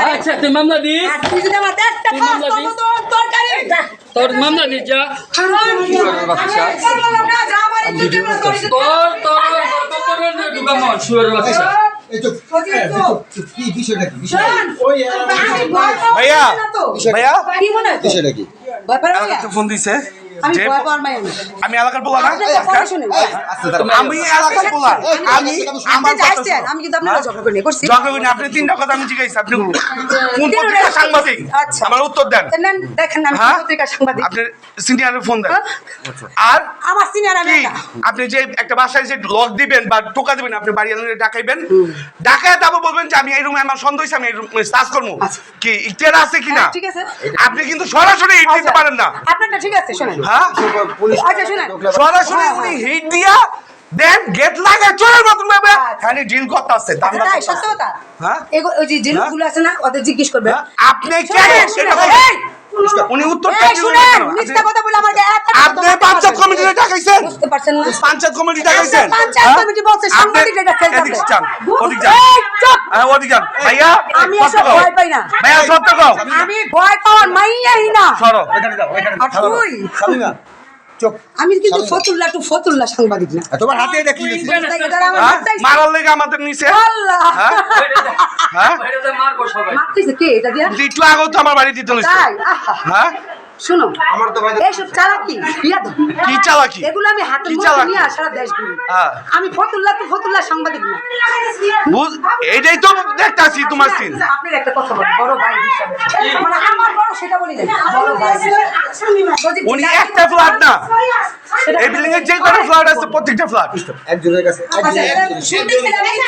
আচ্ছা তুই মামলা দিস আর তুই যদি আমার একটা তুই খাস মামলা দিস? তোর গাড়ি তোর মামলা দিস যা তোর ঢুকামো শুয়ারের বাচ্চা ভাইয়া ভাইয়া কি মনে হয় বিষয়টা কি? ব্যাপার এলাকাতে ফোন দিছে আমি যে ভয় পাওয়ার মাই আমি এলাকার বলা না আমি এলাকার বলা আমি আমার কথা আমি কিন্তু আপনার ঝগড়া করে করছি ঝগড়া করি না, আপনি তিনটা কথা আমি জিজ্ঞাসি আপনি কোন পত্রিকা সাংবাদিক আচ্ছা। আমার উত্তর দেন দেন দেখেন না আমি হ্যাঁ? পত্রিকা সাংবাদিক আপনি সিনিয়রের ফোন দেন হ্যাঁ? আর আমার সিনিয়র আমি কি একা। আপনি যে একটা বাসায় যে লক দিবেন বা টোকা দিবেন আপনি বাড়ি আনলে ডাকাইবেন ডাকায় তারপর বলবেন যে আমি এই রুমে আমার সন্দেহ হয়েছে আমি এই রুমে সার্চ করবো আচ্ছা। কি ইখতিয়ার আছে কিনা হ্যাঁ, ঠিক আছে। আপনি কিন্তু সরাসরি হিট দিতে আচ্ছা, পারেন না আপনারটা ঠিক আছে শুনেন হ্যাঁ আচ্ছা শুনেন সরাসরি উনি হিট দিয়া দেন গেট লাগায় চলে মতন ভাবে খালি ডিল করতে আসছে দাম আচ্ছা, তাই সত্য কথা হ্যাঁ? ওই যে জিনিসগুলো আছে না ওদের জিজ্ঞেস করবে আপনি কে সেটা বলেন। উনি উত্তর শুনেন মিথ্যা কথা বলে আমাকে আপনি পঞ্চায়েত কমিটিতে ডাকাইছেন বুঝতে পারছেন না পঞ্চায়েত কমিটি ডাকাইছেন পঞ্চায়েত কমিটি বলছে সাংবাদিক এটা ফেল এদিক যান ওদিক যান এই চুপ হ্যাঁ ওদিক যান ভাইয়া আমি সত্য এসব কও। ভয় পাই না ভাইয়া সত্য কও আমি ভয় পাওয়ার মাইয়াই না সরো আর তুই শামিমা চুপ। আমি কিন্তু ফতুল্লাহ সাংবাদিক না তোমার হাতে দেখি তারা আমার হ্যাঁ? হাতটাই- মারার লেগে আমাদের নিচে আল্লাহ হ্যাঁ হ্যাঁ বাইরেতে মারবো সবাই মারতেছে কে এটা দিয়া একটু আগেও তো আমার বাড়ি দিতে নিচ্ছে তাই আহা হ্যাঁ শুনো আমার তো ভাই এইসব চালাকি বিয়া দাও কি চালাকি এগুলো আমি হাতের কি মধ্যে চালাকি? নিয়ে সারা দেশ ঘুরি হ্যাঁ। আমি ফতুল্লাহ সাংবাদিক না এইটাই তো দেখতাছি তোমার সিন আপনার একটা কথা বল বড় ভাই হিসাবে মানে আমার বড় সেটা বলি না বড় ভাই হিসাবে। উনি একটা ফ্ল্যাট না এই বিল্ডিং এর যে কোনো ফ্ল্যাট আছে প্রত্যেকটা ফ্ল্যাট একজনের কাছে আচ্ছা, শুনতেছিলাম এই যে